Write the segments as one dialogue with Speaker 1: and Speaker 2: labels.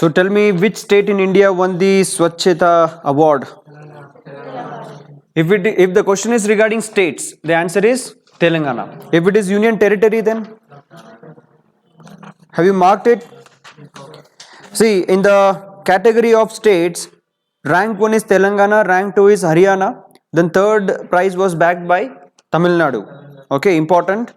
Speaker 1: So tell me which state in India won the Swachhata award? If the question is regarding states, the answer is Telangana. If it is union territory, then have you marked it? See, in the category of states, rank 1 is Telangana, rank 2 is Haryana, then third prize was backed by Tamil Nadu. Okay, important.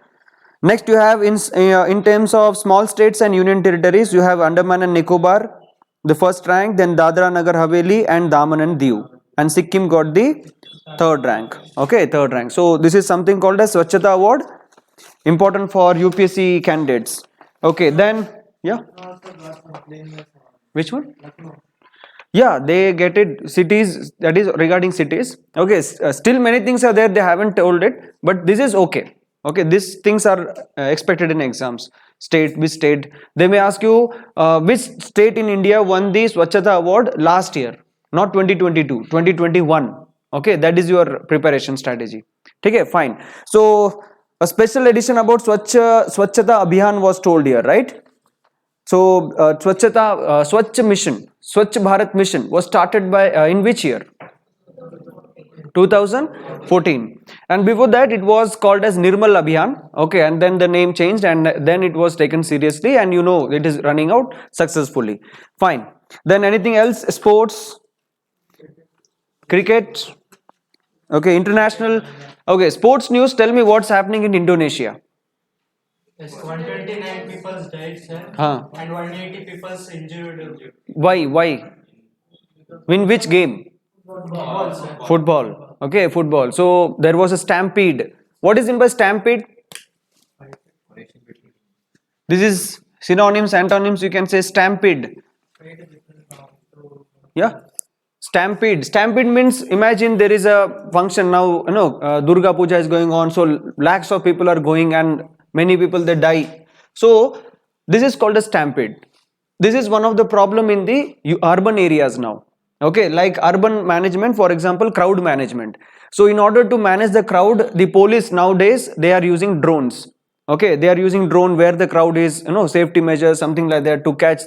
Speaker 1: Next you have in terms of small states and union territories, you have Andaman and Nicobar, the first rank, then Dadra Nagar Haveli and Daman and Diu. And Sikkim got the third rank. Okay, third rank. So this is something called as Swachhata Award, important for UPSC candidates. Okay, then, yeah. Which one? Yeah, they get it, cities, that is regarding cities. Okay, still many things are there, they haven't told it, but this is okay. Okay, these things are expected in exams. State, which state? They may ask you, which state in India won the Swachhata Award last year? Not 2022, 2021. Okay, that is your preparation strategy. Okay, fine. So, a special edition about Swachhata Abhiyan was told here, right? So, Swachh Mission, Swachh Bharat Mission was started by, in which year? 2014. And before that it was called as Nirmal Abhiyan. Okay, and then the name changed and then it was taken seriously and you know it is running out successfully. Fine. Then anything else? Sports? Cricket? Okay, international. Okay, sports news. Tell me what's happening in Indonesia.
Speaker 2: Yes, 129 people died, sir, and 180 people injured.
Speaker 1: Why? In which game?
Speaker 2: Football, sir.
Speaker 1: Football. Okay, football. So there was a stampede. What is in by stampede? This is synonyms, antonyms. You can say stampede. Yeah. Stampede. Stampede means, imagine there is a function now, Durga Puja is going on, so lakhs of people are going and many people they die. So this is called a stampede. This is one of the problem in the urban areas now. Okay, like urban management, for example, crowd management. So in order to manage the crowd, the police nowadays, they are using drones. Okay, they are using drone where the crowd is, safety measures, something like that, to catch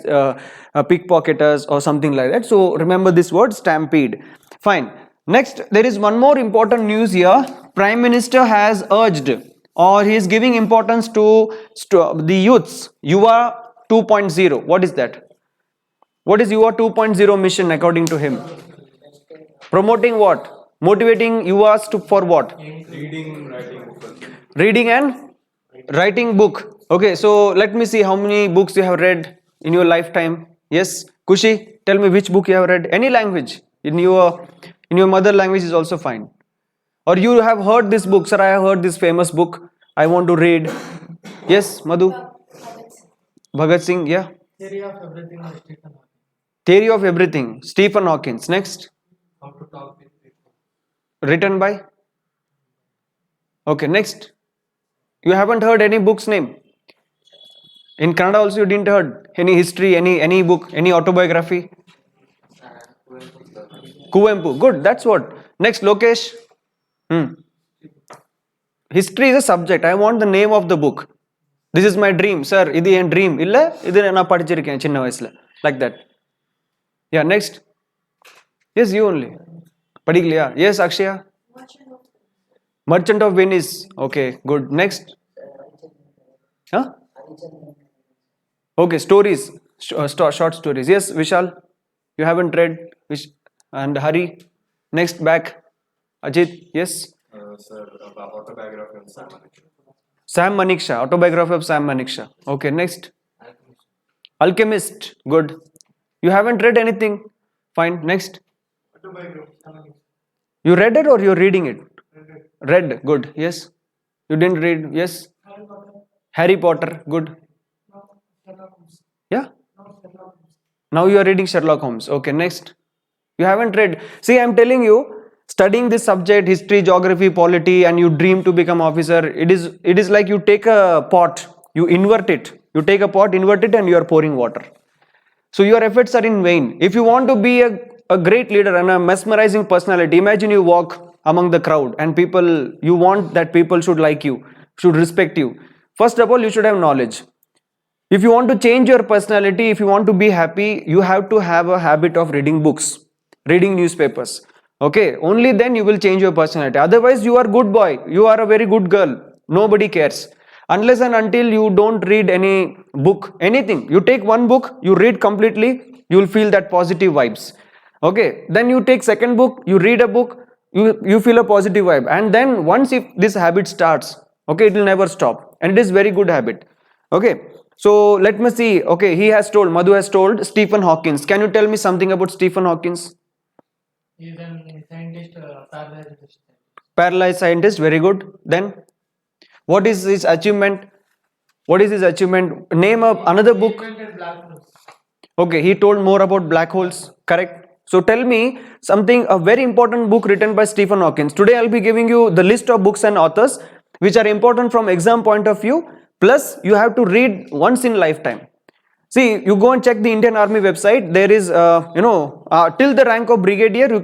Speaker 1: pickpocketers or something like that. So remember this word, stampede. Fine. Next, there is one more important news here. Prime Minister has urged, or he is giving importance to the youths, Yuva 2.0. What is that? What is Yuva 2.0 mission according to him? Promoting what? Motivating Yuvas for what? Reading and writing book. Okay, so let me see how many books you have read in your lifetime. Yes, Kushi, tell me which book you have read. Any language in your mother language is also fine. Or you have heard this book, sir. I have heard this famous book. I want to read. Yes, Madhu. Bhagat Singh. Yeah.
Speaker 2: Theory of everything by Stephen Hawking.
Speaker 1: Theory of Everything, Stephen Hawking. Next.
Speaker 2: How to talk with people.
Speaker 1: Written by? Okay, next. You haven't heard any book's name? In Kannada also you didn't heard any history, any book, any autobiography? Kuvempu. Good, that's what. Next, Lokesh. History is a subject. I want the name of the book. This is my dream, sir. Idi en dream. Illa, idu na padichirukken chinna vayasula. Like that. Yeah, next. Yes, you only. Padikliya. Yes, Akshaya. Merchant of Venice. Okay, good. Next. Huh? Okay, stories. Short stories. Yes, Vishal. You haven't read. And Hari. Next, back. Ajit. Yes.
Speaker 3: Sir, autobiography of Sam Manekshaw.
Speaker 1: Sam Manekshaw. Autobiography of Sam Manekshaw. Okay, next. Alchemist. Good. You haven't read anything. Fine. Next. You read it or you're reading it? Read. Good. Yes. You didn't read. Yes. Harry Potter. Good. Yeah. Now you are reading Sherlock Holmes. Okay. Next. You haven't read. See, I'm telling you, studying this subject, history, geography, polity, and you dream to become officer, it is like you take a pot, you invert it. You take a pot, invert it, and you are pouring water. So your efforts are in vain. If you want to be a great leader and a mesmerizing personality, imagine you walk among the crowd and you want that people should like you, should respect you. First of all, you should have knowledge. If you want to change your personality, if you want to be happy, you have to have a habit of reading books, reading newspapers. Okay, only then you will change your personality. Otherwise, you are good boy, you are a very good girl. Nobody cares. Unless and until you don't read any book, anything. You take one book, you read completely, you will feel that positive vibes. Okay, then you take second book, you read a book, you feel a positive vibe. And then once if this habit starts, okay, it will never stop. And it is very good habit. Okay. So let me see. Okay, he has told, Madhu has told Stephen Hawking. Can you tell me something about Stephen Hawking?
Speaker 2: He is a scientist, paralyzed.
Speaker 1: Paralyzed scientist, very good. Then, what is his achievement? What is his achievement? Name of another
Speaker 2: He
Speaker 1: book.
Speaker 2: invented black holes.
Speaker 1: Okay, he told more about black holes, correct? So tell me something, a very important book written by Stephen Hawking. Today I'll be giving you the list of books and authors which are important from exam point of view. Plus, you have to read once in lifetime. See, you go and check the Indian Army website. There is, till the rank of brigadier, you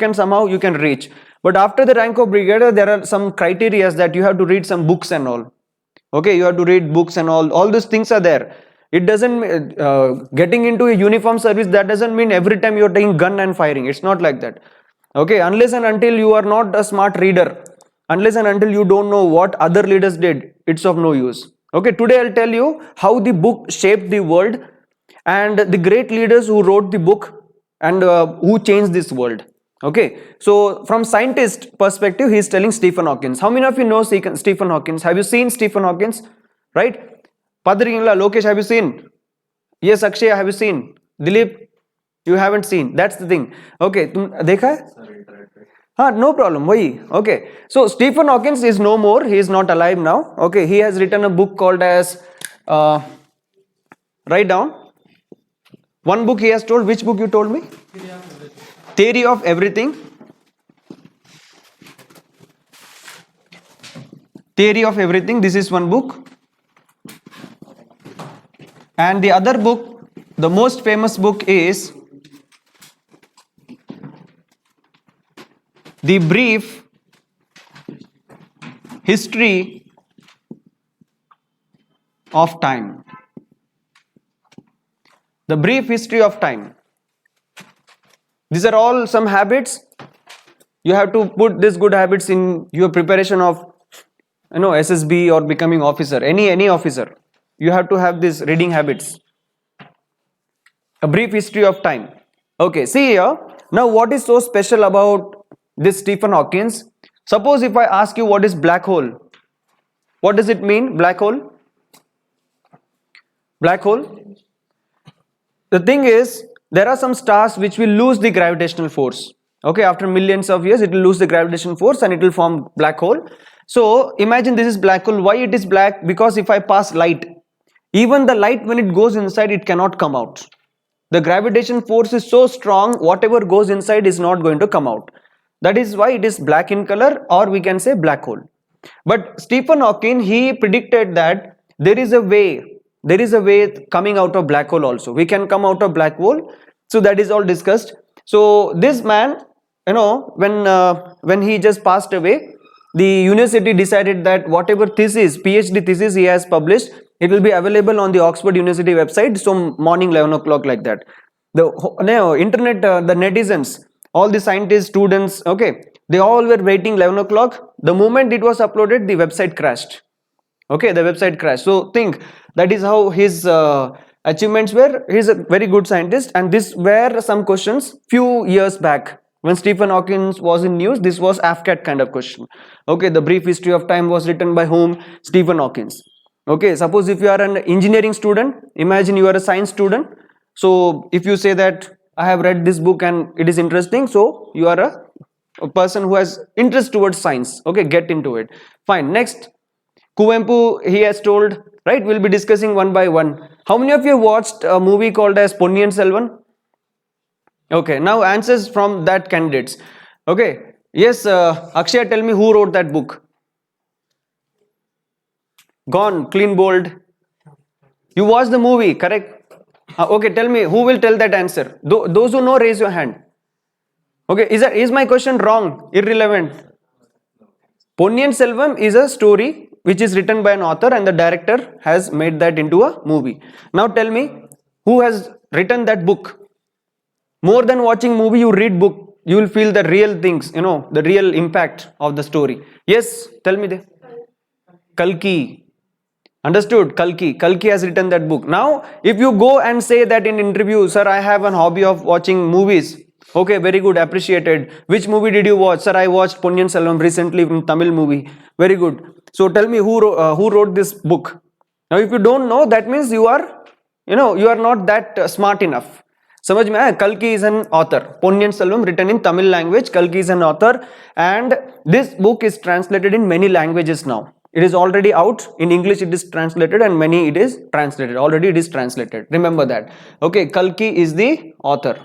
Speaker 1: can reach. But after the rank of brigadier, there are some criteria that you have to read some books and all. Okay, you have to read books and all these things are there. It doesn't, getting into a uniform service, that doesn't mean every time you're taking gun and firing. It's not like that. Okay, unless and until you are not a smart reader, unless and until you don't know what other leaders did, it's of no use. Okay, today I'll tell you how the book shaped the world and the great leaders who wrote the book and who changed this world. Okay, so from scientist perspective, he is telling Stephen Hawking. How many of you know Stephen Hawking? Have you seen Stephen Hawking? Right? Padri-in-law, Lokesh, have you seen? Yes, Akshay, have you seen? Dilip, you haven't seen. That's the thing. Okay, dekha hai? No problem. Why? Okay. So Stephen Hawking is no more. He is not alive now. Okay. He has written a book called as write down. One book he has told. Which book you told me? Theory of Everything. Theory of Everything. This is one book. And the other book, the most famous book is The Brief History of Time. The Brief History of Time. These are all some habits. You have to put these good habits in your preparation of, SSB or becoming officer. Any officer. You have to have these reading habits. A Brief History of Time. Okay, see here. Now what is so special about this Stephen Hawking? Suppose if I ask you what is black hole, what does it mean, black hole? Black hole? The thing is, there are some stars which will lose the gravitational force. Okay, after millions of years, it will lose the gravitational force and it will form black hole. So imagine this is black hole. Why it is black? Because if I pass light, even the light when it goes inside, it cannot come out. The gravitation force is so strong, whatever goes inside is not going to come out. That is why it is black in color, or we can say black hole. But Stephen Hawking, he predicted that there is a way coming out of black hole also. We can come out of black hole. So that is all discussed. So this man, when he just passed away, the university decided that whatever thesis, PhD thesis he has published, it will be available on the Oxford University website. So morning 11 o'clock like that. The internet, the netizens, all the scientists, students, okay, they all were waiting 11 o'clock. The moment it was uploaded, the website crashed. Okay, the website crashed. So think, that is how his achievements were. He is a very good scientist, and these were some questions few years back. When Stephen Hawking was in news, this was AFCAT kind of question. Okay, the Brief History of Time was written by whom? Stephen Hawking. Okay, suppose if you are an engineering student, imagine you are a science student. So if you say that I have read this book and it is interesting, so you are a person who has interest towards science. Okay, get into it. Fine. Next, Kuvempu, he has told, right? We'll be discussing one by one. How many of you watched a movie called as Ponniyin Selvan? Okay, now answers from that candidates. Okay, yes, Akshay, tell me who wrote that book? Gone, clean, bold. You watched the movie, correct? Okay, tell me, who will tell that answer? Those who know, raise your hand. Okay, is my question wrong? Irrelevant? Ponniyin Selvan is a story which is written by an author and the director has made that into a movie. Now tell me, who has written that book? More than watching movie, you read book, you will feel the real things, the real impact of the story. Yes, tell me there. Kalki. Understood? Kalki has written that book. Now, if you go and say that in interview, sir, I have an hobby of watching movies. Okay, very good, appreciated. Which movie did you watch? Sir, I watched Ponniyin Selvam recently in Tamil movie. Very good. So tell me who wrote this book. Now, if you don't know, that means you are not that smart enough. समझ में आया? Kalki is an author. Ponniyin Selvam written in Tamil language. Kalki is an author, and this book is translated in many languages now. It is already out in English. It is translated, and many it is translated. Already it is translated. Remember that. Okay, Kalki is the author.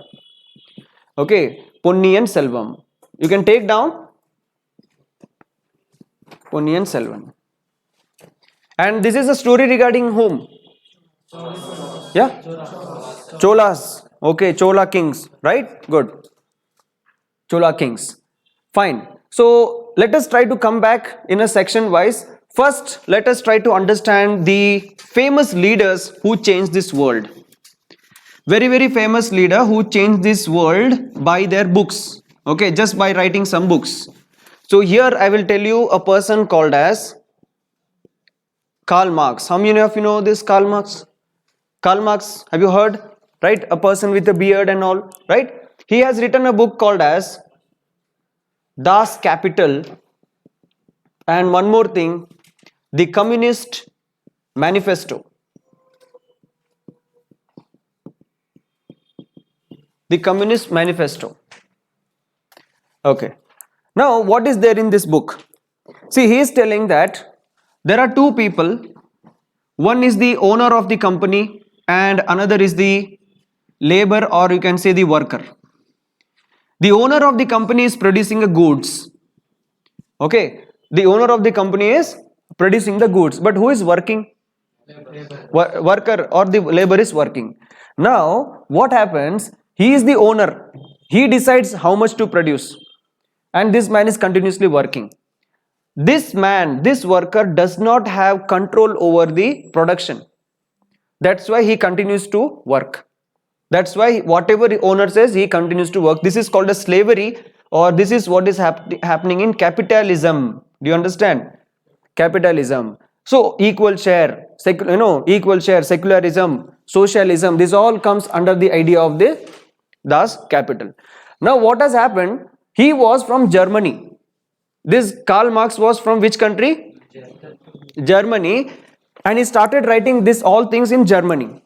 Speaker 1: Okay, Ponniyin Selvam. You can take down Ponniyin Selvam. And this is a story regarding whom? Yeah? Cholas. Okay, Chola kings, right? Good. Chola kings. Fine. So let us try to come back in a section wise. First, let us try to understand the famous leaders who changed this world. Very, very famous leader who changed this world by their books. Okay, just by writing some books. So here I will tell you a person called as Karl Marx. How many of you know this Karl Marx? Karl Marx, have you heard? Right, a person with a beard and all, right? He has written a book called as Das Capital, and one more thing, the Communist Manifesto. The Communist Manifesto. Okay. Now, what is there in this book? See, he is telling that there are two people. One is the owner of the company and another is the labor, or you can say the worker. The owner of the company is producing the goods. Okay, the owner of the company is producing the goods, but who is working? Worker or the labor is working. Now what happens? He is the owner. He decides how much to produce, and this man is continuously working. This man, this worker does not have control over the production. That's why he continues to work. That's why whatever the owner says, he continues to work. This is called a slavery, or this is what is happening in capitalism. Do you understand? Capitalism. So equal share, equal share, secularism, socialism, this all comes under the idea of the Das Capital. Now what has happened? He was from Germany. This Karl Marx was from which country? Germany. And he started writing this all things in Germany.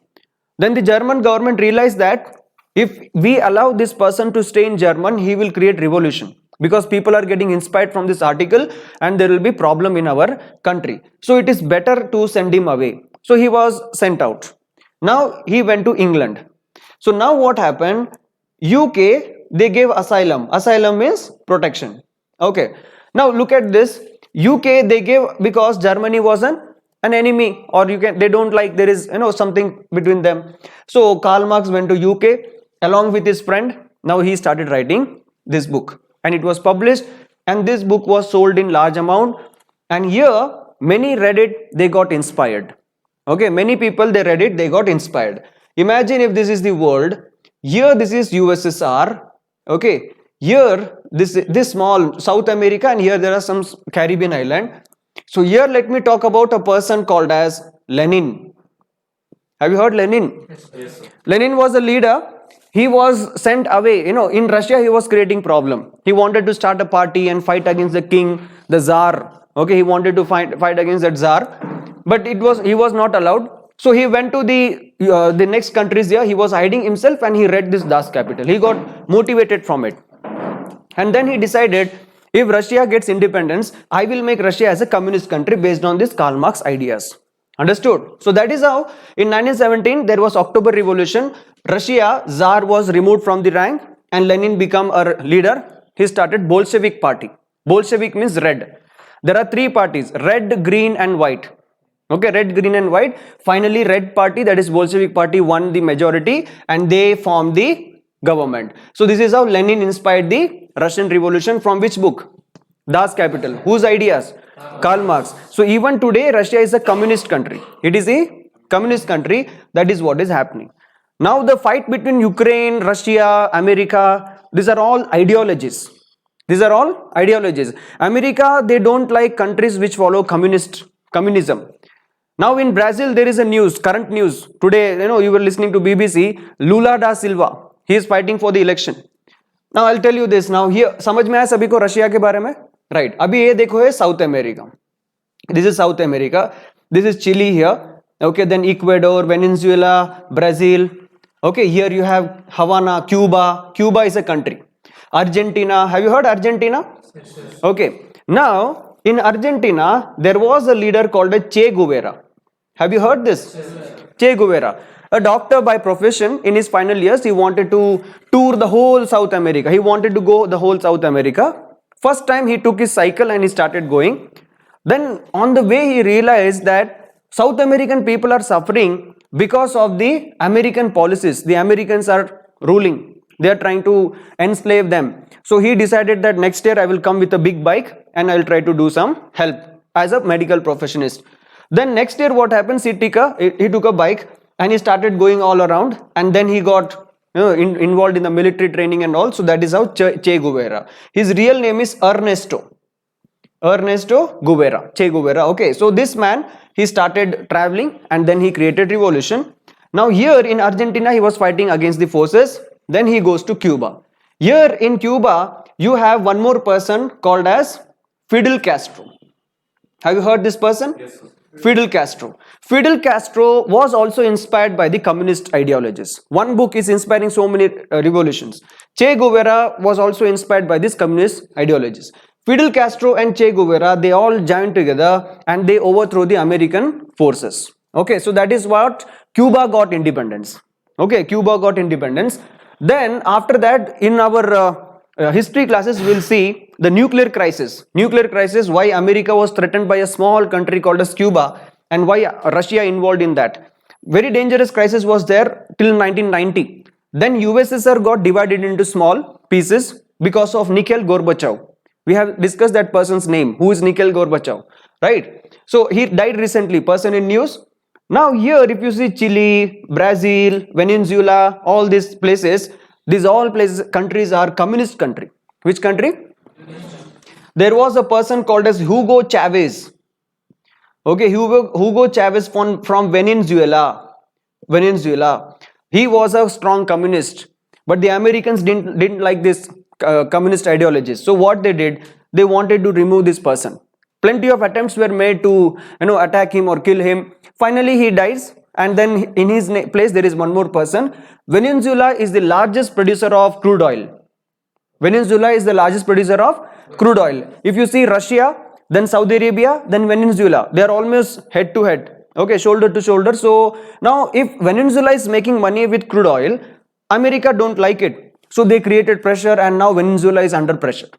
Speaker 1: Then the German government realized that if we allow this person to stay in German, he will create revolution, because people are getting inspired from this article and there will be problem in our country. So it is better to send him away. So he was sent out. Now he went to England. So now what happened? UK, they gave asylum. Asylum means protection. Okay. Now look at this. UK they gave because Germany was an enemy, or they don't like, there is something between them. So Karl Marx went to UK along with his friend. Now he started writing this book, and it was published, and this book was sold in large amount, and here many read it, they got inspired. Okay, many people, they read it, they got inspired. Imagine if this is the world. Here this is USSR. Okay, here this small South America, and here there are some Caribbean island. So here let me talk about a person called as Lenin. Have you heard Lenin?
Speaker 3: Yes, sir.
Speaker 1: Lenin was a leader. He was sent away. In Russia he was creating problem. He wanted to start a party and fight against the king, the Tsar. Okay, he wanted to fight against that Tsar, but he was not allowed. So he went to the next countries here. He was hiding himself, and he read this Das Capital. He got motivated from it, and then he decided, if Russia gets independence, I will make Russia as a communist country based on this Karl Marx ideas. Understood? So that is how in 1917 there was October Revolution. Russia, Tsar was removed from the rank and Lenin became a leader. He started Bolshevik party. Bolshevik means red. There are three parties: red, green and white. Okay, red, green and white. Finally red party, that is Bolshevik party, won the majority and they formed the government. So this is how Lenin inspired the Russian Revolution. From which book? Das Kapital. Whose ideas? Karl Marx. So even today Russia is a communist country. It is a communist country. That is what is happening. Now the fight between Ukraine, Russia, America, these are all ideologies. These are all ideologies. America, they don't like countries which follow communism. Now in Brazil there is a news, current news. Today, you were listening to BBC, Lula da Silva. He is fighting for the election. Now I'll tell you this. Now here, समझ में आया सभी को Russia के बारे में? Right. अभी ये देखो है South America. This is South America. This is Chile here. Okay, then Ecuador, Venezuela, Brazil. Okay, here you have Havana, Cuba. Cuba is a country. Argentina. Have you heard Argentina?
Speaker 2: Yes, yes.
Speaker 1: Okay. Now in Argentina there was a leader called Che Guevara. Have you heard this?
Speaker 2: Yes.
Speaker 1: Che Guevara. A doctor by profession, in his final years, he wanted to tour the whole South America. He wanted to go the whole South America. First time he took his cycle and he started going. Then on the way he realized that South American people are suffering because of the American policies. The Americans are ruling. They are trying to enslave them. So he decided that next year I will come with a big bike and I will try to do some help as a medical professionist. Then next year what happens, he took a bike and he started going all around, and then he got involved in the military training and all. So that is how Che Guevara. His real name is Ernesto Guevara. Che Guevara. Okay, so this man, he started traveling and then he created revolution. Now here in Argentina he was fighting against the forces. Then he goes to Cuba. Here in Cuba you have one more person called as Fidel Castro. Have you heard this person?
Speaker 3: Yes, sir.
Speaker 1: Fidel Castro. Fidel Castro was also inspired by the communist ideologies. One book is inspiring so many revolutions. Che Guevara was also inspired by these communist ideologies. Fidel Castro and Che Guevara, they all joined together and they overthrew the American forces. Okay, so that is what Cuba got independence. Okay, Cuba got independence. Then after that, in our history classes we will see the nuclear crisis, why America was threatened by a small country called as Cuba and why Russia involved in that. Very dangerous crisis was there till 1990. Then USSR got divided into small pieces because of Mikhail Gorbachev. We have discussed that person's name. Who is Mikhail Gorbachev? Right? So he died recently, person in news. Now here if you see Chile, Brazil, Venezuela, all these places, countries are communist country. Which country? There was a person called as Hugo Chavez. Okay, Hugo Chavez from Venezuela. He was a strong communist, but the Americans didn't like this communist ideologies. So what they did, they wanted to remove this person. Plenty of attempts were made to attack him or kill him. Finally he dies, and then in his place there is one more person. Venezuela is the largest producer of crude oil. If you see Russia, then Saudi Arabia, then Venezuela, they are almost head to head, okay, shoulder to shoulder. So now if Venezuela is making money with crude oil, America don't like it. So they created pressure, and now Venezuela is under pressure.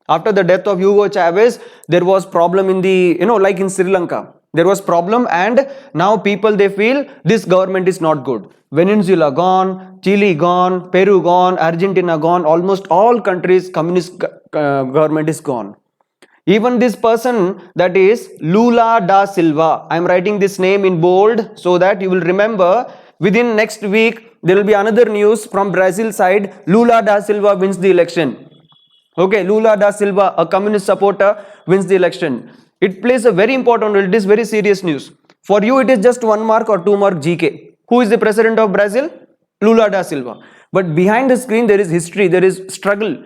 Speaker 1: After the death of Hugo Chavez, there was problem in the, like in Sri Lanka. There was problem, and now people, they feel this government is not good. Venezuela gone, Chile gone, Peru gone, Argentina gone, almost all countries communist government is gone. Even this person, that is Lula da Silva, I am writing this name in bold so that you will remember. Within next week there will be another news from Brazil side. Lula da Silva wins the election. Okay, Lula da Silva, a communist supporter, wins the election. It plays a very important role. It is very serious news. For you it is just 1 mark or 2 mark GK. Who is the president of Brazil? Lula da Silva. But behind the screen there is history, there is struggle.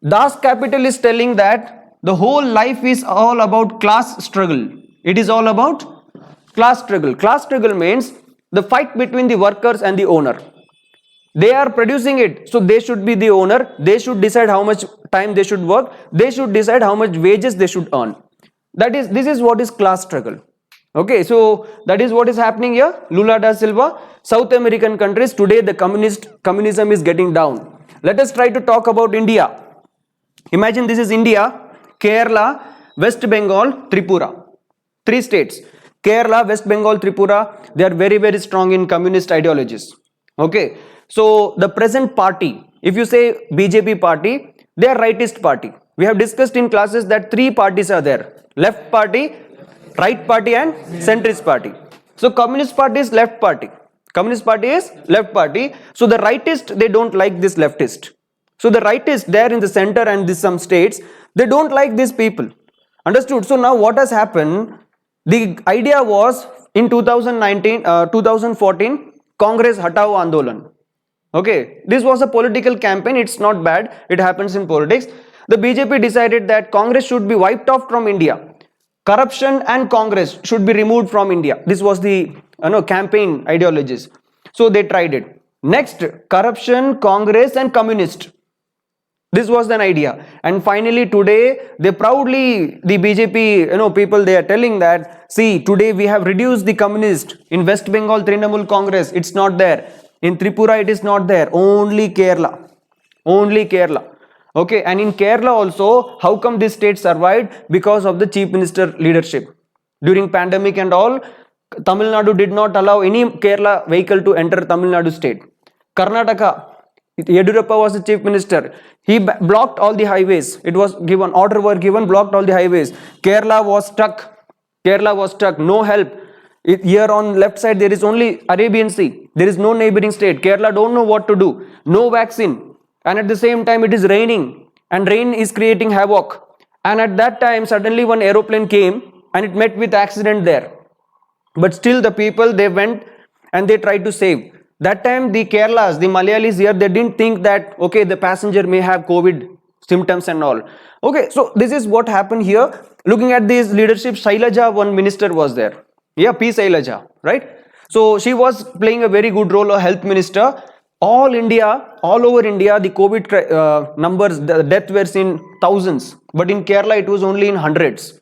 Speaker 1: Das Kapital is telling that the whole life is all about class struggle. It is all about class struggle. Class struggle means the fight between the workers and the owner. They are producing it, so they should be the owner. They should decide how much time they should work. They should decide how much wages they should earn. This is what is class struggle. Okay, so that is what is happening here. Lula da Silva. South American countries, today the communism is getting down. Let us try to talk about India. Imagine this is India, Kerala, West Bengal, Tripura. 3 states. Kerala, West Bengal, Tripura, they are very, very strong in communist ideologies. Okay, so the present party, if you say BJP party, they are rightist party. We have discussed in classes that three parties are there: left party, right party, and centrist party. So Communist Party is left party. Communist Party is left party. So the rightist, they don't like this leftist. So the rightist there in the center and this some states, they don't like these people. Understood? So now what has happened? The idea was in 2014, Congress Hatao Andolan. Okay, this was a political campaign. It's not bad. It happens in politics. The BJP decided that Congress should be wiped off from India. Corruption and Congress should be removed from India. This was the campaign ideologies. So they tried it. Next, corruption, Congress, and communist. This was an idea. And finally today, they proudly, the BJP people, they are telling that, see, today we have reduced the communist. In West Bengal, Trinamool Congress, it's not there. In Tripura, it is not there. Only Kerala. Only Kerala. Okay, and in Kerala also, how come this state survived? Because of the chief minister leadership. During pandemic and all, Tamil Nadu did not allow any Kerala vehicle to enter Tamil Nadu state. Karnataka, Yedurappa was the chief minister. He blocked all the highways. It was given, order were given, blocked all the highways. Kerala was stuck. Kerala was stuck. No help. Here on left side, there is only Arabian Sea. There is no neighboring state. Kerala don't know what to do. No vaccine. And at the same time, it is raining. And rain is creating havoc. And at that time, suddenly one aeroplane came and it met with accident there. But still the people, they went and they tried to save. That time the Kerala's, the Malayalis here, they didn't think that, okay, the passenger may have COVID symptoms and all. Okay, so this is what happened here. Looking at this leadership, Shailaja, one minister was there. Yeah, P. Shailaja, right? So she was playing a very good role, a health minister. All over India, the COVID numbers, the death were in thousands. But in Kerala, it was only in hundreds.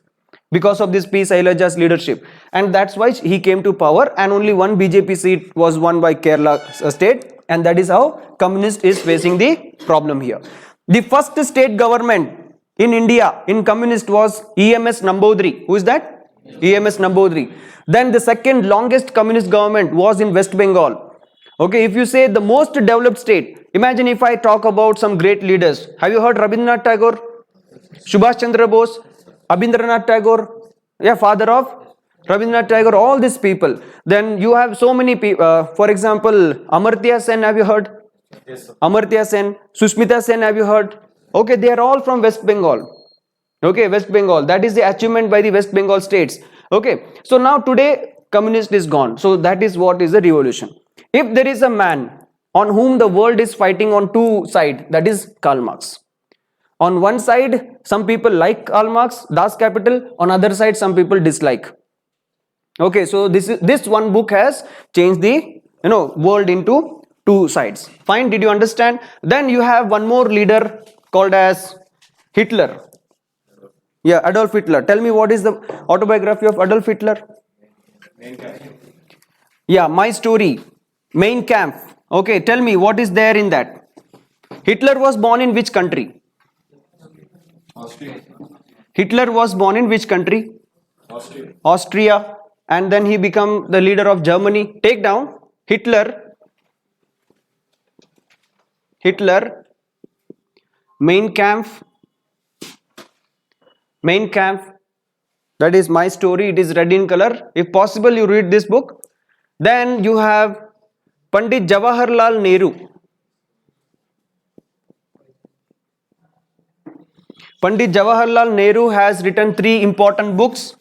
Speaker 1: Because of this P. Shailaja's leadership. And that's why he came to power, and only one BJP seat was won by Kerala state, and that is how communist is facing the problem here. The first state government in India in communist was EMS Nambodri. Who is that? EMS Nambodri. Then the second longest communist government was in West Bengal. Okay, if you say the most developed state, imagine if I talk about some great leaders. Have you heard Rabindranath Tagore? Subhash Chandra Bose? Abindranath Tagore, yeah, father of Rabindranath Tagore, all these people. Then you have so many people, for example, Amartya Sen, have you heard?
Speaker 3: Yes, sir.
Speaker 1: Amartya Sen, Sushmita Sen, have you heard? Okay, they are all from West Bengal. Okay, West Bengal, that is the achievement by the West Bengal states. Okay, so now today, communist is gone. So that is what is the revolution. If there is a man on whom the world is fighting on two sides, that is Karl Marx. On one side, some people like Karl Marx, Das Kapital. On other side, some people dislike. Okay, so this one book has changed the world into two sides. Fine, did you understand? Then you have one more leader called as Hitler. Yeah, Adolf Hitler. Tell me, what is the autobiography of Adolf Hitler? Yeah, My Story. Mein Kampf. Okay, tell me, what is there in that? Hitler was born in which country?
Speaker 3: Austria.
Speaker 1: Hitler was born in which country?
Speaker 3: Austria.
Speaker 1: Austria. And then he became the leader of Germany. Take down Hitler, Mein Kampf, that is My Story. It is red in color. If possible, you read this book. Then you have Pandit Jawaharlal Nehru. Pandit Jawaharlal Nehru has written three important books.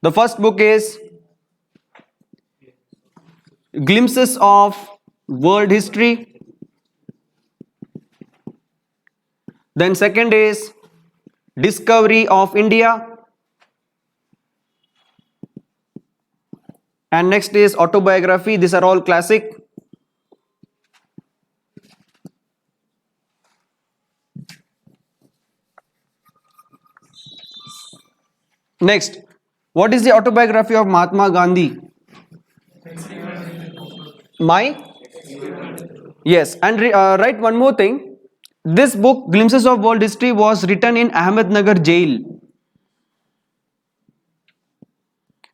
Speaker 1: The first book is Glimpses of World History. Then second is Discovery of India. And next is Autobiography. These are all classic. Next, what is the autobiography of Mahatma Gandhi? Yes, and write one more thing. This book, Glimpses of World History, was written in Ahmednagar jail.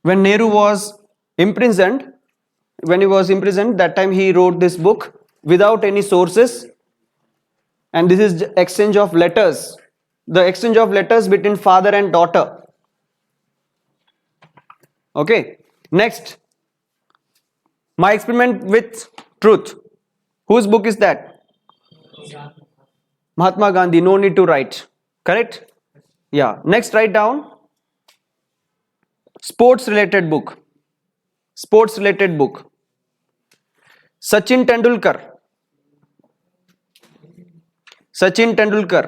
Speaker 1: When Nehru was imprisoned, that time he wrote this book without any sources. and this is exchange of letters. The exchange of letters between father and daughter. Okay. Next, My Experiment with Truth. Whose book is that? Mahatma Gandhi. No need to write. Correct? Yeah. Next, write down sports related book. Sports related book. Sachin Tendulkar. Sachin Tendulkar.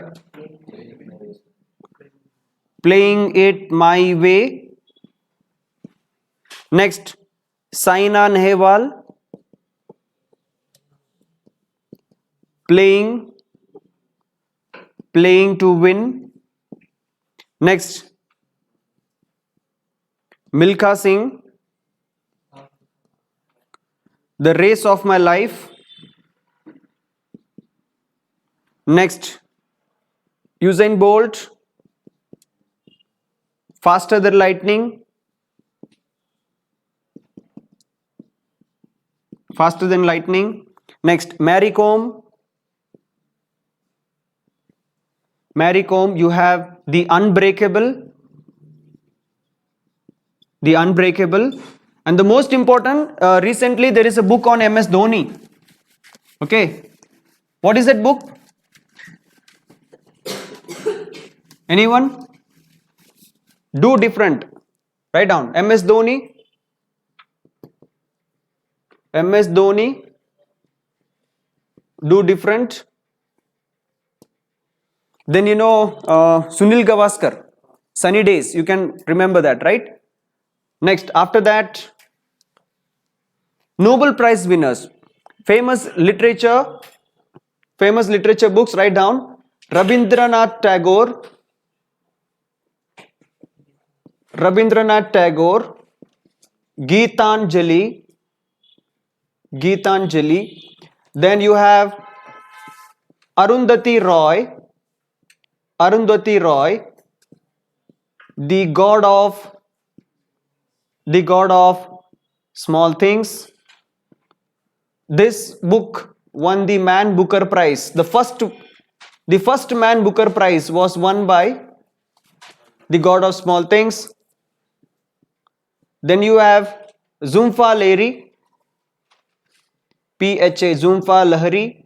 Speaker 1: Playing It My Way. Next, Saina Nehwal. Playing to Win. Next, Milkha Singh. The Race of My Life. Next, Usain Bolt. Faster Than Lightning. Faster Than Lightning. Next, Mary Kom. Mary Kom, you have The Unbreakable. The Unbreakable. And the most important, recently there is a book on MS Dhoni. Okay. What is that book? Anyone? Do different. Write down. MS Dhoni. MS Dhoni. Do different. Then you know Sunil Gavaskar. Sunny Days. You can remember that, right? Next, after that, Nobel Prize winners. Famous literature books. Write down. Rabindranath Tagore. Geetanjali. Then you have Arundhati Roy. The God of Small Things. This book won the Man Booker Prize. The first Man Booker Prize was won by The God of Small Things. Then you have Zulfa Lahiri. PHA, Zulfa Lahiri.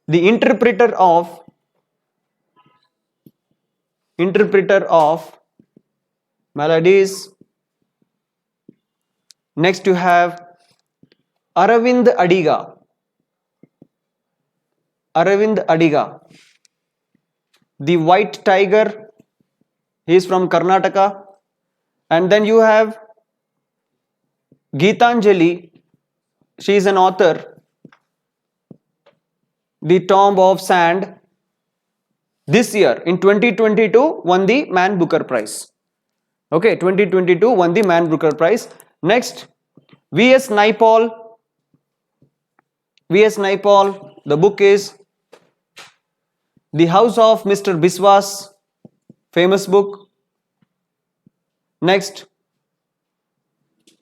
Speaker 1: The interpreter of melodies. Next you have Aravind Adiga. The White Tiger. He is from Karnataka. And then you have Geetanjali. She is an author. The Tomb of Sand. This year in 2022 won the Man Booker Prize. Okay, 2022 won the Man Booker Prize. Next, V.S. Naipaul. The book is The House of Mr. Biswas. Famous book. Next,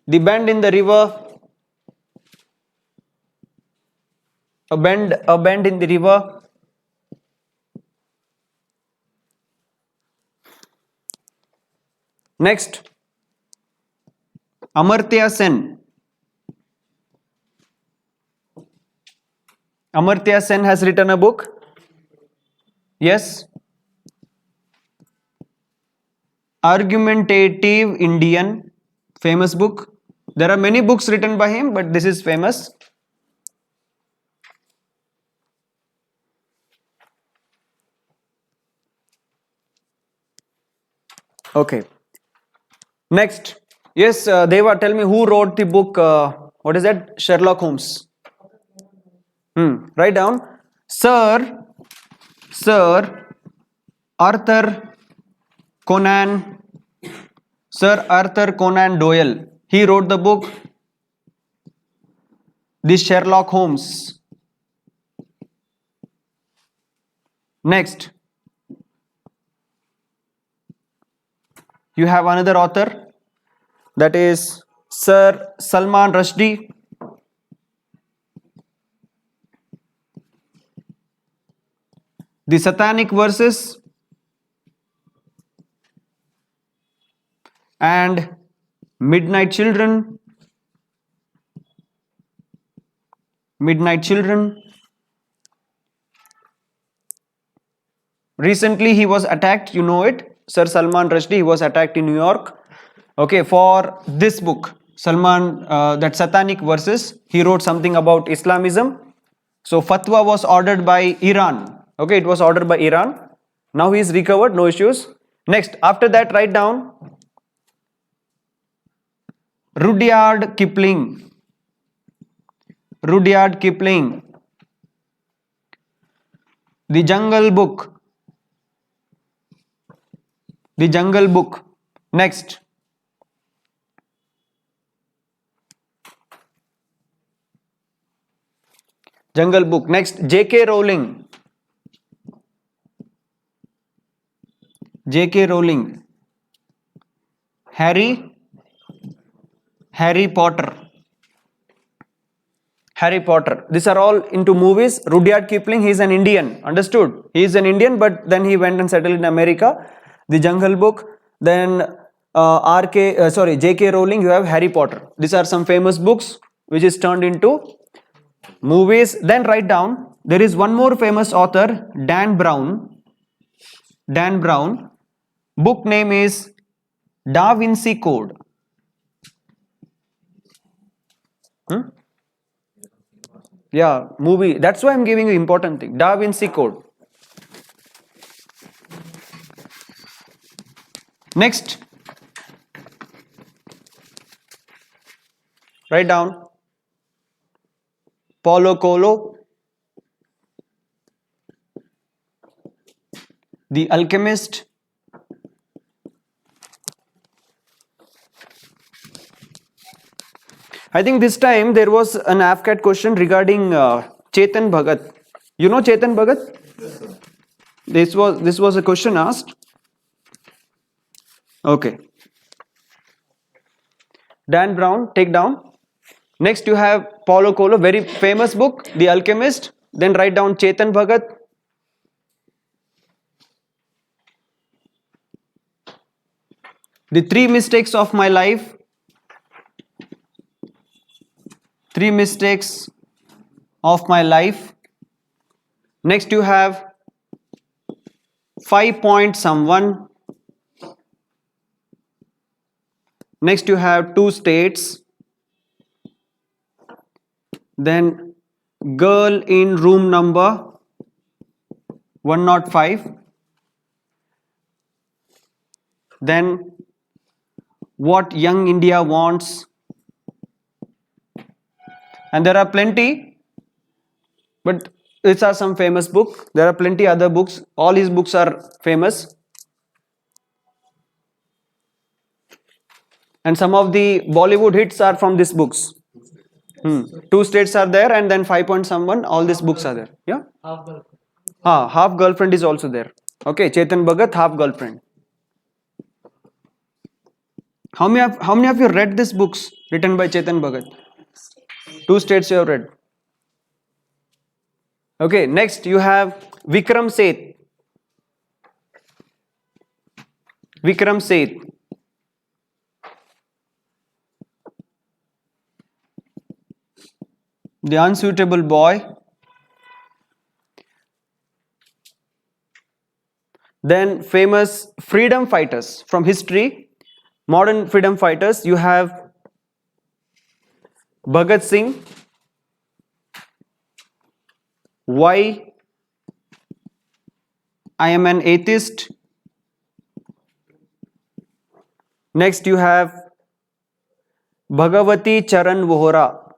Speaker 1: The Bend in the River. A bend in the river. Next, Amartya Sen. Amartya Sen has written a book. Yes. Argumentative Indian. Famous book. There are many books written by him, but this is famous. Okay. Next. Yes, Deva, tell me who wrote the book, what is that? Sherlock Holmes. Write down. Sir Arthur Conan Doyle. He wrote the book, The Sherlock Holmes. Next. You have another author, that is Sir Salman Rushdie. The Satanic Verses and Midnight Children. Midnight Children. Recently he was attacked, you know it, Sir Salman Rushdie, he was attacked in New York, okay, for this book, Salman, that Satanic Verses. He wrote something about Islamism. So fatwa was ordered by Iran, okay, it was ordered by Iran. Now he is recovered, no issues. Next, after that, write down Rudyard Kipling. Rudyard Kipling. The Jungle Book. The Jungle Book. Next. Jungle Book. Next, J.K. Rowling. J.K. Rowling. Harry Potter. Harry Potter. These are all into movies. Rudyard Kipling, he is an Indian. Understood? He is an Indian, but then he went and settled in America. The Jungle Book. Then J.K. Rowling, you have Harry Potter. These are some famous books which is turned into movies. Then write down, there is one more famous author, Dan Brown. Dan Brown. Book name is Da Vinci Code. Yeah, movie. That's why I'm giving you important thing. Da Vinci Code. Next. Write down Paulo Coelho, The Alchemist. I think this time there was an AFCAT question regarding Chetan Bhagat. You know Chetan Bhagat? This was a question asked. Okay. Dan Brown, take down. Next you have Paulo Coelho, very famous book, The Alchemist. Then write down Chetan Bhagat. The 3 mistakes of my life. 3 mistakes of my life. Next you have 5 Point Someone. Next you have 2 States. Then Girl in Room Number 105. Then What Young India Wants. And there are plenty, but these are some famous books. There are plenty other books. All his books are famous. And some of the Bollywood hits are from these books. 2 States are there, and then 5 Point Someone. All these books are there. Yeah.
Speaker 2: Half girlfriend.
Speaker 1: Half Girlfriend is also there. Okay, Chetan Bhagat, Half Girlfriend. How many of you read these books written by Chetan Bhagat? 2 States you have read. Okay, next you have Vikram Seth. Vikram Seth. The Unsuitable Boy. Then famous freedom fighters from history. Modern freedom fighters, you have Bhagat Singh. Why I Am an Atheist. Next you have Bhagavati Charan Vohra.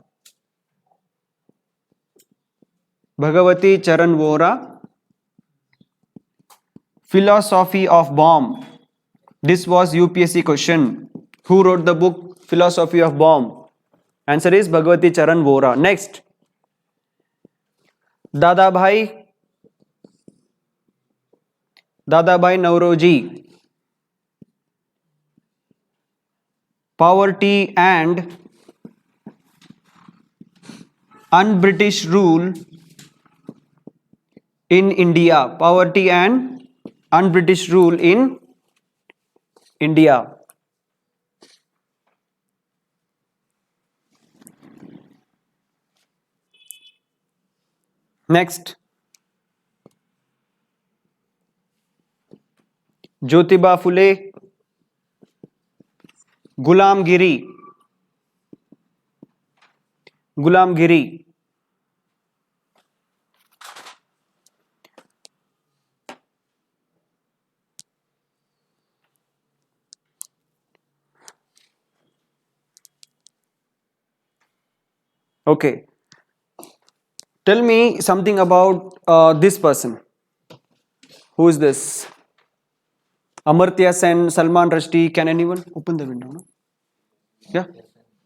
Speaker 1: Bhagavati Charan Vohra. Philosophy of Bomb. This was UPSC question. Who wrote the book Philosophy of Bomb? Answer is Bhagavati Charan Vohra. Next. Dadabhai Nauroji. Poverty and Un-British Rule in India. Poverty and un-British rule in India. Next, Jyotiba Phule, Gulamgiri. Gulamgiri. Okay. Tell me something about this person. Who is this? Amartya Sen, Salman Rushdie. Can anyone open the window? No? Yeah.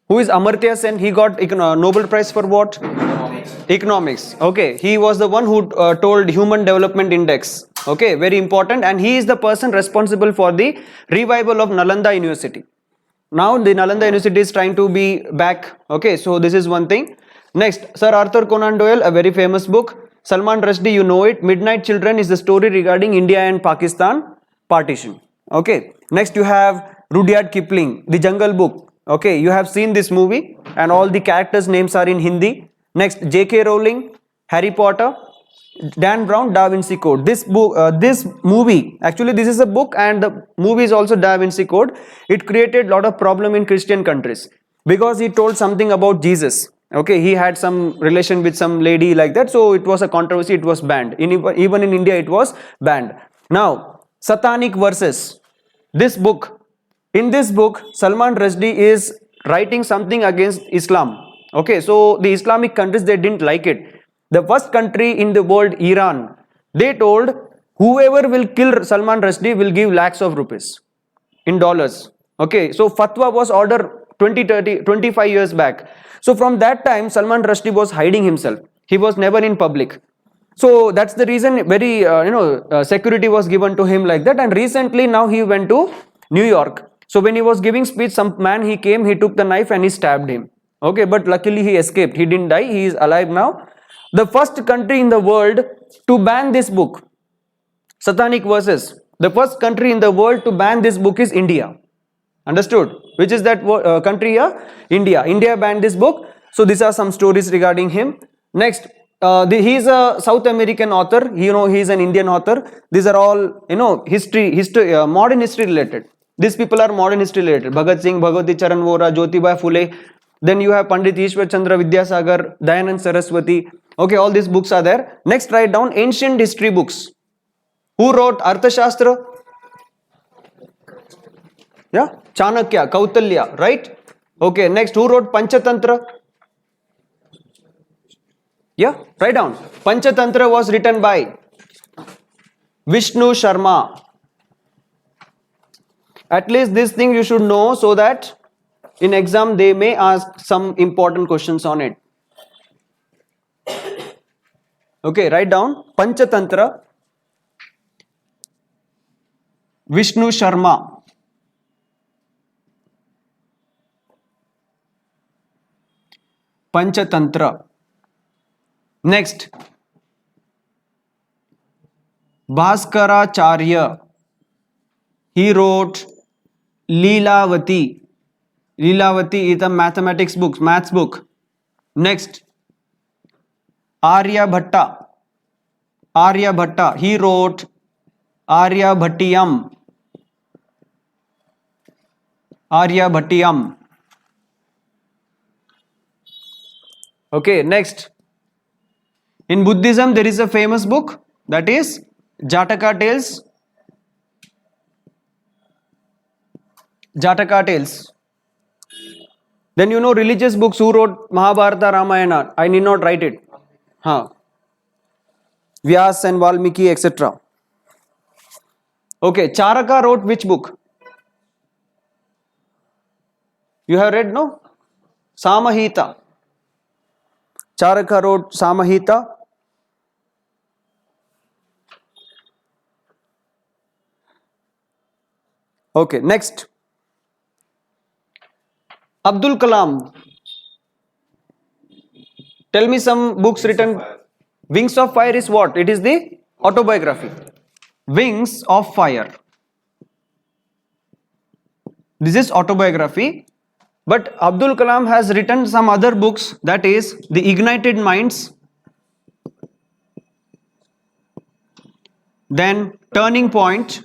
Speaker 1: Who is Amartya Sen? He got Nobel Prize for what? Economics. Okay. He was the one who told Human Development Index. Okay. Very important. And he is the person responsible for the revival of Nalanda University. Now the Nalanda University is trying to be back. Okay. So this is one thing. Next, Sir Arthur Conan Doyle, a very famous book. Salman Rushdie, you know it. Midnight Children is the story regarding India and Pakistan partition. Okay. Next, you have Rudyard Kipling, The Jungle Book. Okay. You have seen this movie and all the characters' names are in Hindi. Next, J.K. Rowling, Harry Potter, Dan Brown, Da Vinci Code. This book, this movie, actually this is a book and the movie is also Da Vinci Code. It created a lot of problem in Christian countries because he told something about Jesus. Okay, he had some relation with some lady like that, so it was a controversy, it was banned. Even in India it was banned. Now, Satanic Verses, this book. In this book, Salman Rushdie is writing something against Islam. Okay, so the Islamic countries, they didn't like it. The first country in the world, Iran, they told whoever will kill Salman Rushdie will give lakhs of rupees in dollars. Okay, so fatwa was ordered 25 years back. So from that time, Salman Rushdie was hiding himself. He was never in public. So that's the reason very security was given to him like that. And recently now he went to New York. So when he was giving speech, some man he came, he took the knife and he stabbed him. Okay, but luckily he escaped. He didn't die. He is alive now. The first country in the world to ban this book, Satanic Verses. The first country in the world to ban this book is India. Understood? Which is that country here? India. India banned this book. So these are some stories regarding him. Next, he is a South American author. He is an Indian author. These are all history, modern history related. These people are modern history related. Bhagat Singh, Bhagwati Charan Vora, Jyotiba Phule. Then you have Pandit Ishwar Chandra Vidyasagar, Dayanand Saraswati. Okay, all these books are there. Next, write down ancient history books. Who wrote Arthashastra? Yeah, Chanakya, Kautilya, right? Okay, next, who wrote Panchatantra? Yeah, write down. Panchatantra was written by Vishnu Sharma. At least this thing you should know so that in exam they may ask some important questions on it. Okay, write down Panchatantra, Vishnu Sharma. Panchatantra. Next, Bhaskaracharya. He wrote Leelavati. Leelavati is a mathematics book, maths book. Next, Aryabhatta. Aryabhatta. He wrote Aryabhattiyam. Aryabhattiyam. Okay, next. In Buddhism, there is a famous book that is Jataka Tales. Jataka Tales. Then religious books. Who wrote Mahabharata, Ramayana? I need not write it. Vyas and Valmiki, etc. Okay, Charaka wrote which book? You have read, no? Samahita. Charaka wrote Samahita. Okay, next. Abdul Kalam. Tell me some books written. Wings of Fire is what? It is the autobiography. Wings of Fire. This is autobiography. But Abdul Kalam has written some other books, that is The Ignited Minds, then Turning Point,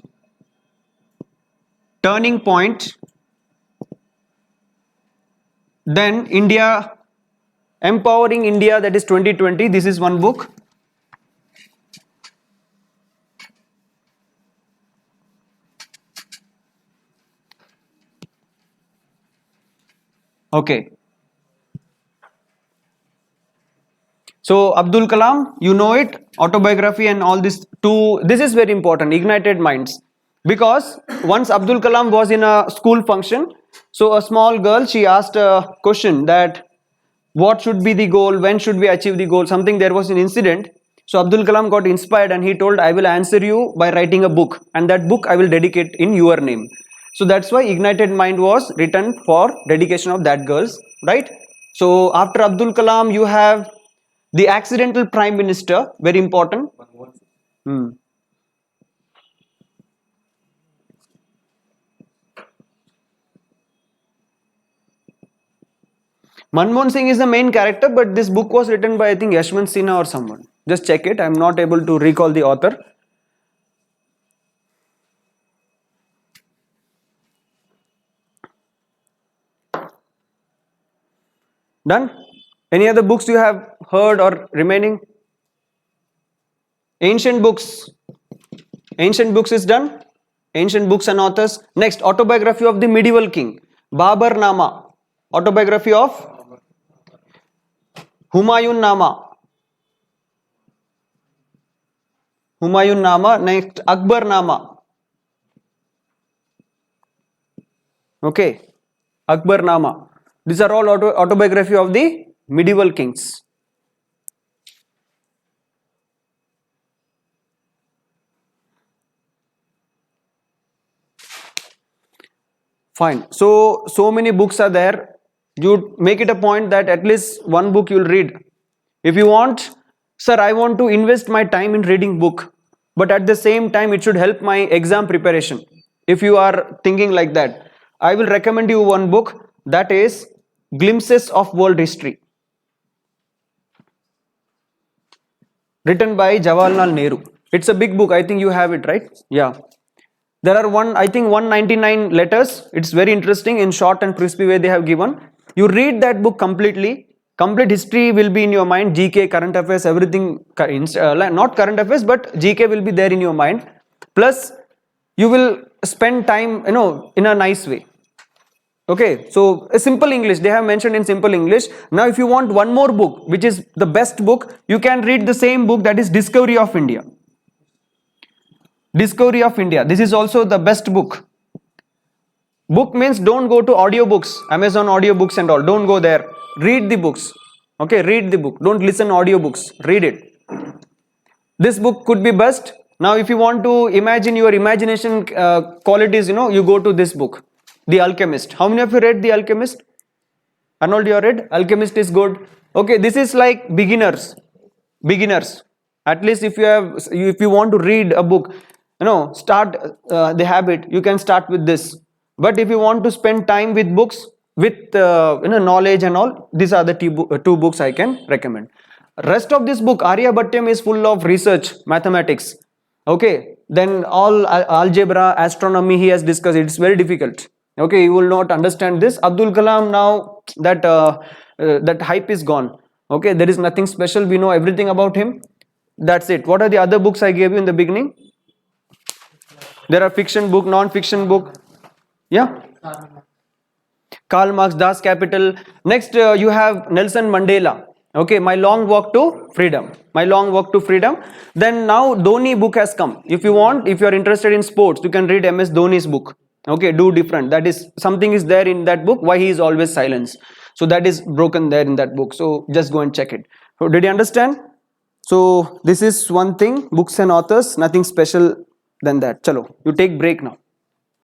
Speaker 1: then India, Empowering India, that is 2020, this is one book. Okay. So Abdul Kalam, you know it, autobiography and all this two, this is very important, Ignited Minds. Because once Abdul Kalam was in a school function, so a small girl, she asked a question that what should be the goal, when should we achieve the goal, something, there was an incident. So Abdul Kalam got inspired and he told, I will answer you by writing a book, and that book I will dedicate in your name. So that's why Ignited Mind was written for dedication of that girls, right? So after Abdul Kalam, you have the accidental prime minister, very important. Manmohan Singh is the main character, but this book was written by, I think, Yashwant Sinha or someone. Just check it. I am not able to recall the author. Done? Any other books you have heard or remaining? Ancient books. Ancient books is done. Ancient books and authors. Next, autobiography of the medieval king. Babar Nama. Autobiography of Humayun Nama. Humayun Nama. Next, Akbar Nama. Okay. Akbar Nama. These are all autobiography of the medieval kings. Fine. So many books are there. You make it a point that at least one book you'll read. If you want, sir, I want to invest my time in reading book, but at the same time it should help my exam preparation. If you are thinking like that, I will recommend you one book, that is Glimpses of World History, written by Jawaharlal Nehru. It's a big book. I think you have it, right? Yeah. There are 199 letters. It's very interesting. In short and crispy way they have given. You read that book completely. Complete history will be in your mind. GK, current affairs, everything. Not current affairs, but GK will be there in your mind. Plus, you will spend time, in a nice way. Okay, so a simple English, they have mentioned in simple English. Now if you want one more book, which is the best book, you can read the same book, that is Discovery of India. Discovery of India, this is also the best book. Book means don't go to audiobooks, Amazon audiobooks and all, don't go there. Read the books, okay, read the book, don't listen audiobooks, read it. This book could be best. Now if you want to imagine your imagination qualities, you go to this book. The Alchemist. How many of you read The Alchemist? Arnold, you read? Alchemist is good. Okay, this is like beginners. At least if you want to read a book, start the habit, you can start with this. But if you want to spend time with books, with knowledge and all, these are the two books I can recommend. Rest of this book, Aryabhattam, is full of research, mathematics. Okay, then all algebra, astronomy he has discussed. It's very difficult. Okay, you will not understand this. Abdul Kalam, now that hype is gone. Okay, there is nothing special. We know everything about him. That's it. What are the other books I gave you in the beginning? There are fiction book, non-fiction book. Yeah. Karl Marx, Das Kapital. Next, you have Nelson Mandela. Okay, My Long Walk to Freedom. My Long Walk to Freedom. Then now Dhoni book has come. If you are interested in sports, you can read MS Dhoni's book. Okay, do different. That is, something is there in that book, why he is always silent. So that is broken there in that book. So just go and check it. So did you understand? So this is one thing, books and authors, nothing special than that. Chalo, you take break now.